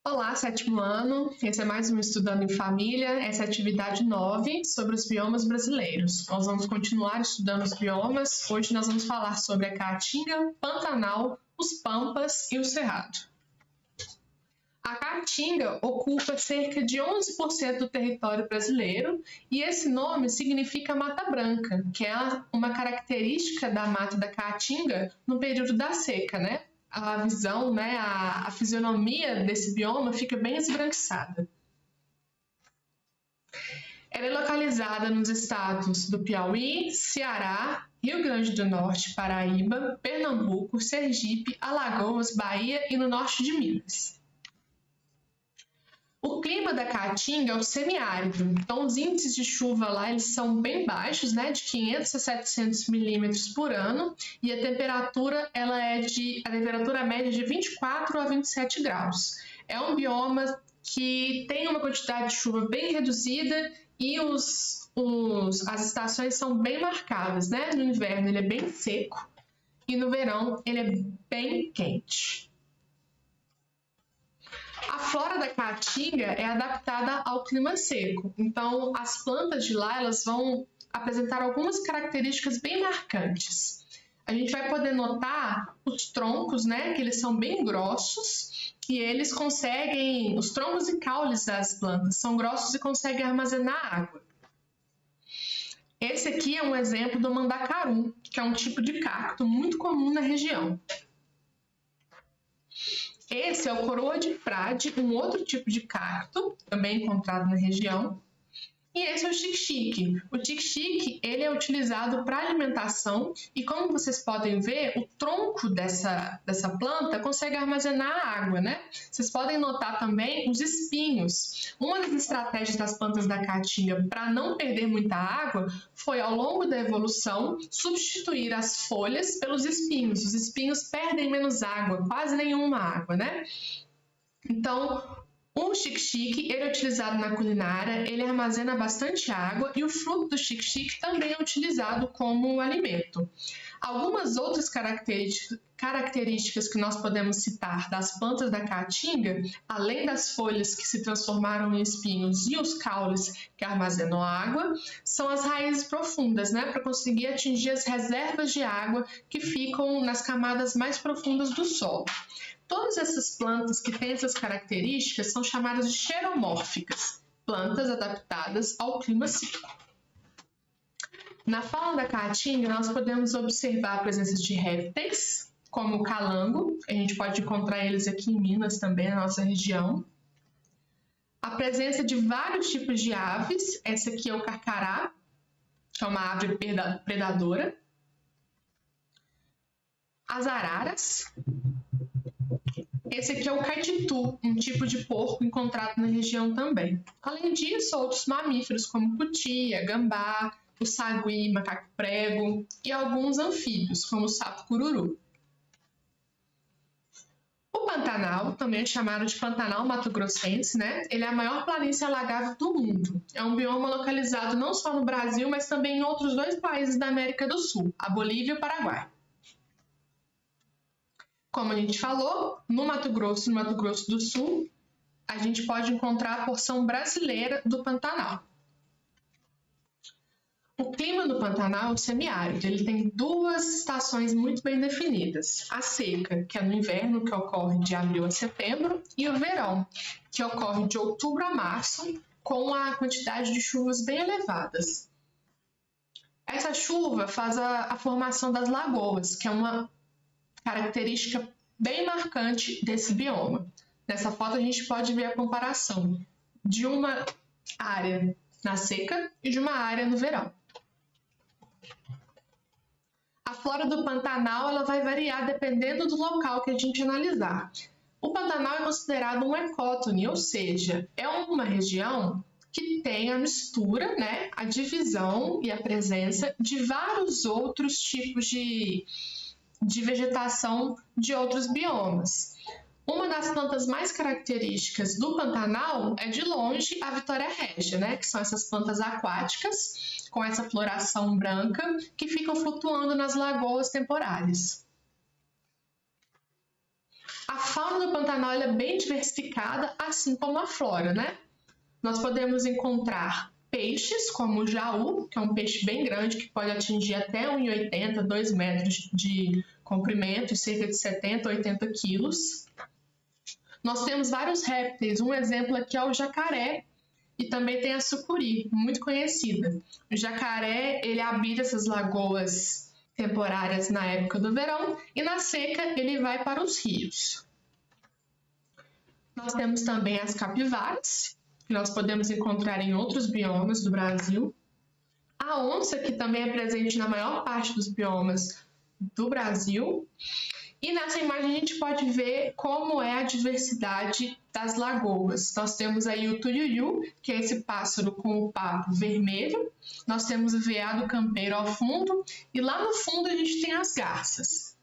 Olá, sétimo ano. Esse é mais um Estudando em Família. Essa é a atividade 9 sobre os biomas brasileiros. Nós vamos continuar estudando os biomas. Hoje nós vamos falar sobre a Caatinga, Pantanal, os Pampas e o Cerrado. A Caatinga ocupa cerca de 11% do território brasileiro e esse nome significa Mata Branca, que é uma característica da Mata da Caatinga no período da seca, né? A visão, né, a fisionomia desse bioma fica bem esbranquiçada. Ela é localizada nos estados do Piauí, Ceará, Rio Grande do Norte, Paraíba, Pernambuco, Sergipe, Alagoas, Bahia e no norte de Minas. O clima da Caatinga é o semiárido, então os índices de chuva lá eles são bem baixos, né, de 500 a 700 milímetros por ano, e a temperatura média é de 24 a 27 graus. É um bioma que tem uma quantidade de chuva bem reduzida e as estações são bem marcadas, né? No inverno ele é bem seco e no verão ele é bem quente. A flora da Caatinga é adaptada ao clima seco, então as plantas de lá elas vão apresentar algumas características bem marcantes. A gente vai poder notar os troncos, né, que eles são bem grossos e eles conseguem, os troncos e caules das plantas são grossos e conseguem armazenar água. Esse aqui é um exemplo do mandacaru, que é um tipo de cacto muito comum na região. Esse é o coroa de frade, um outro tipo de cacto, também encontrado na região. E esse é o xique-xique. O xique-xique, ele é utilizado para alimentação e como vocês podem ver, o tronco dessa planta consegue armazenar água, né? Vocês podem notar também os espinhos. Uma das estratégias das plantas da Caatinga para não perder muita água foi, ao longo da evolução, substituir as folhas pelos espinhos. Os espinhos perdem menos água, quase nenhuma água, né? Então, o xique-xique ele é utilizado na culinária, ele armazena bastante água e o fruto do xique-xique também é utilizado como alimento. Algumas outras características que nós podemos citar das plantas da Caatinga, além das folhas que se transformaram em espinhos e os caules que armazenam água, são as raízes profundas, né, para conseguir atingir as reservas de água que ficam nas camadas mais profundas do solo. Todas essas plantas que têm essas características são chamadas de xeromórficas, plantas adaptadas ao clima seco. Na fauna da Caatinga, nós podemos observar a presença de répteis, como o calango, a gente pode encontrar eles aqui em Minas também, na nossa região. A presença de vários tipos de aves, essa aqui é o carcará, que é uma ave predadora. As araras. Esse aqui é o caititu, um tipo de porco encontrado na região também. Além disso, outros mamíferos como cutia, gambá, o sagui, macaco-prego e alguns anfíbios, como o sapo-cururu. O Pantanal, também é chamado de Pantanal mato-grossense, né? Ele é a maior planície alagável do mundo. É um bioma localizado não só no Brasil, mas também em outros dois países da América do Sul, a Bolívia e o Paraguai. Como a gente falou, no Mato Grosso do Sul, a gente pode encontrar a porção brasileira do Pantanal. O clima do Pantanal é semiárido, ele tem duas estações muito bem definidas. A seca, que é no inverno, que ocorre de abril a setembro, e o verão, que ocorre de outubro a março, com a quantidade de chuvas bem elevadas. Essa chuva faz a formação das lagoas, que é uma característica bem marcante desse bioma. Nessa foto a gente pode ver a comparação de uma área na seca e de uma área no verão. A flora do Pantanal ela vai variar dependendo do local que a gente analisar. O Pantanal é considerado um ecótone, ou seja, é uma região que tem a mistura, né, a divisão e a presença de vários outros tipos de vegetação de outros biomas. Uma das plantas mais características do Pantanal é, de longe, a Vitória régia, né? Que são essas plantas aquáticas, com essa floração branca, que ficam flutuando nas lagoas temporárias. A fauna do Pantanal é bem diversificada, assim como a flora, né? Nós podemos encontrar peixes, como o jaú, que é um peixe bem grande, que pode atingir até 1,80, 2 metros de comprimento e cerca de 70, 80 quilos. Nós temos vários répteis, um exemplo aqui é o jacaré, e também tem a sucuri, muito conhecida. O jacaré, ele habita essas lagoas temporárias na época do verão e na seca ele vai para os rios. Nós temos também as capivaras, que nós podemos encontrar em outros biomas do Brasil. A onça, que também é presente na maior parte dos biomas do Brasil. E nessa imagem a gente pode ver como é a diversidade das lagoas. Nós temos aí o tururu, que é esse pássaro com o papo vermelho. Nós temos o veado campeiro ao fundo e lá no fundo a gente tem as garças.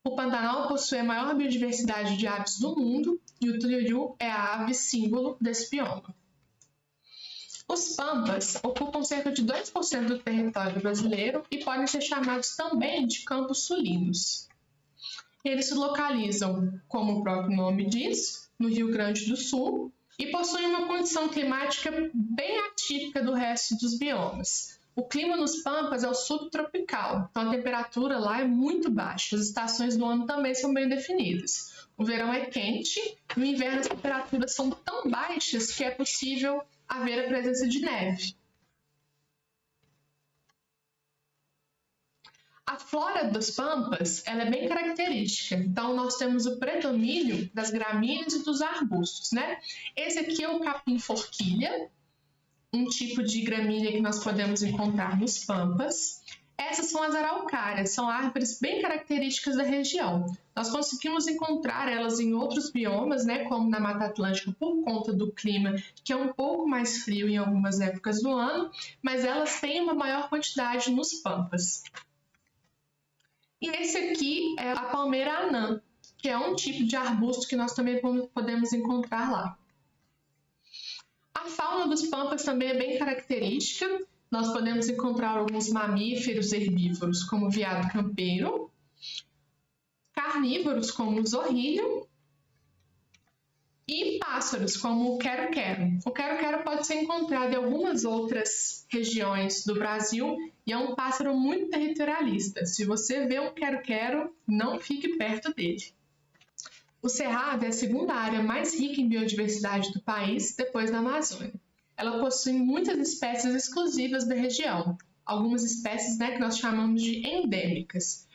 O Pantanal possui a maior biodiversidade de aves do mundo e o tururu é a ave símbolo desse bioma. Os pampas ocupam cerca de 2% do território brasileiro e podem ser chamados também de campos sulinos. Eles se localizam, como o próprio nome diz, no Rio Grande do Sul e possuem uma condição climática bem atípica do resto dos biomas. O clima nos pampas é o subtropical, então a temperatura lá é muito baixa. As estações do ano também são bem definidas. O verão é quente e no inverno as temperaturas são tão baixas que é possível haver a presença de neve. A flora dos pampas ela é bem característica, então nós temos o predomínio das gramíneas e dos arbustos, né? Esse aqui é o capim-forquilha, um tipo de gramínea que nós podemos encontrar nos pampas. Essas são as araucárias, são árvores bem características da região. Nós conseguimos encontrar elas em outros biomas, né, como na Mata Atlântica, por conta do clima, que é um pouco mais frio em algumas épocas do ano, mas elas têm uma maior quantidade nos pampas. E esse aqui é a palmeira anã, que é um tipo de arbusto que nós também podemos encontrar lá. A fauna dos pampas também é bem característica. Nós podemos encontrar alguns mamíferos herbívoros, como o veado campeiro, carnívoros, como o zorrilho, e pássaros, como o quero-quero. O quero-quero pode ser encontrado em algumas outras regiões do Brasil e é um pássaro muito territorialista. Se você vê um quero-quero, não fique perto dele. O Cerrado é a segunda área mais rica em biodiversidade do país, depois da Amazônia. Ela possui muitas espécies exclusivas da região, algumas espécies, né, que nós chamamos de endêmicas.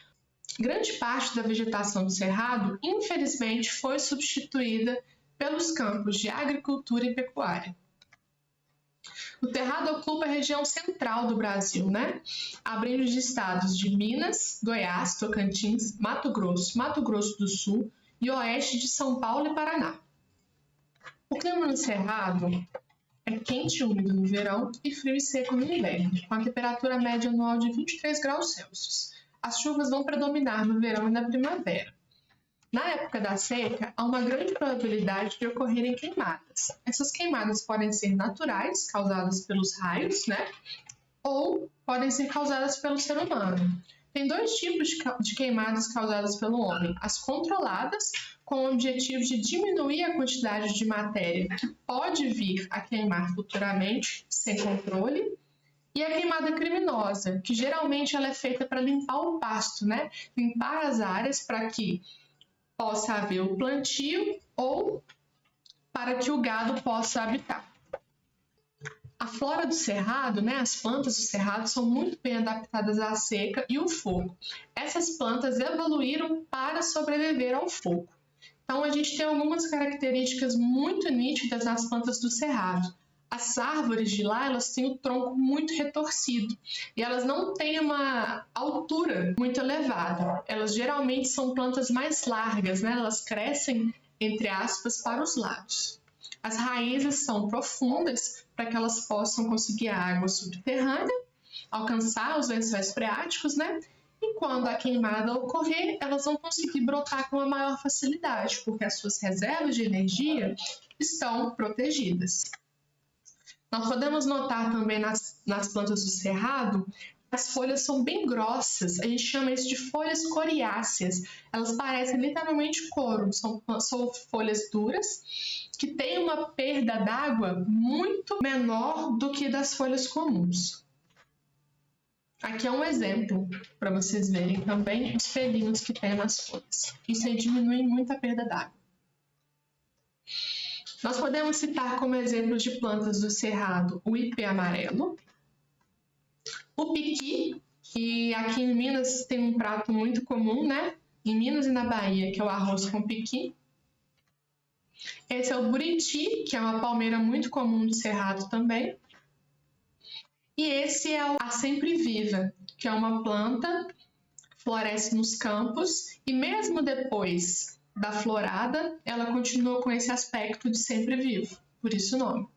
Grande parte da vegetação do Cerrado, infelizmente, foi substituída pelos campos de agricultura e pecuária. O Cerrado ocupa a região central do Brasil, né? Abrindo os estados de Minas, Goiás, Tocantins, Mato Grosso do Sul e oeste de São Paulo e Paraná. O clima no Cerrado é quente e úmido no verão e frio e seco no inverno, com a temperatura média anual de 23 graus Celsius. As chuvas vão predominar no verão e na primavera. Na época da seca, há uma grande probabilidade de ocorrerem queimadas. Essas queimadas podem ser naturais, causadas pelos raios, né? Ou podem ser causadas pelo ser humano. Tem dois tipos de queimadas causadas pelo homem. As controladas, com o objetivo de diminuir a quantidade de matéria que pode vir a queimar futuramente, sem controle. E a queimada criminosa, que geralmente ela é feita para limpar o pasto, né? Limpar as áreas para que possa haver o plantio ou para que o gado possa habitar. A flora do cerrado, né, as plantas do cerrado são muito bem adaptadas à seca e ao fogo. Essas plantas evoluíram para sobreviver ao fogo. Então a gente tem algumas características muito nítidas nas plantas do cerrado. As árvores de lá, elas têm o tronco muito retorcido e elas não têm uma altura muito elevada. Elas geralmente são plantas mais largas, né? Elas crescem, entre aspas, para os lados. As raízes são profundas para que elas possam conseguir a água subterrânea, alcançar os lençóis freáticos, né? E quando a queimada ocorrer, elas vão conseguir brotar com uma maior facilidade, porque as suas reservas de energia estão protegidas. Nós podemos notar também nas plantas do cerrado as folhas são bem grossas, a gente chama isso de folhas coriáceas. Elas parecem literalmente couro, são folhas duras que têm uma perda d'água muito menor do que das folhas comuns. Aqui é um exemplo para vocês verem também os pelinhos que tem nas folhas. Isso aí diminui muito a perda d'água. Nós podemos citar como exemplos de plantas do cerrado o ipê amarelo, o piqui, que aqui em Minas tem um prato muito comum, né? Em Minas e na Bahia, que é o arroz com piqui. Esse é o buriti, que é uma palmeira muito comum do cerrado também. E esse é a sempre-viva, que é uma planta que floresce nos campos e mesmo depois da florada, ela continua com esse aspecto de sempre-vivo, por isso o nome.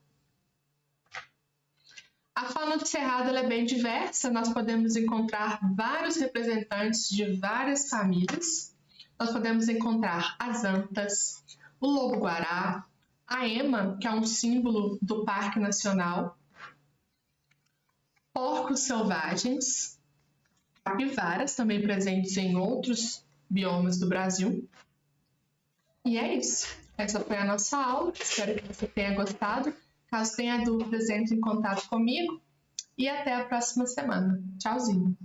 A fauna do cerrado é bem diversa, nós podemos encontrar vários representantes de várias famílias. Nós podemos encontrar as antas, o lobo-guará, a ema, que é um símbolo do Parque Nacional, porcos selvagens, capivaras, também presentes em outros biomas do Brasil. E é isso. Essa foi a nossa aula. Espero que você tenha gostado. Caso tenha dúvidas, entre em contato comigo. E até a próxima semana. Tchauzinho!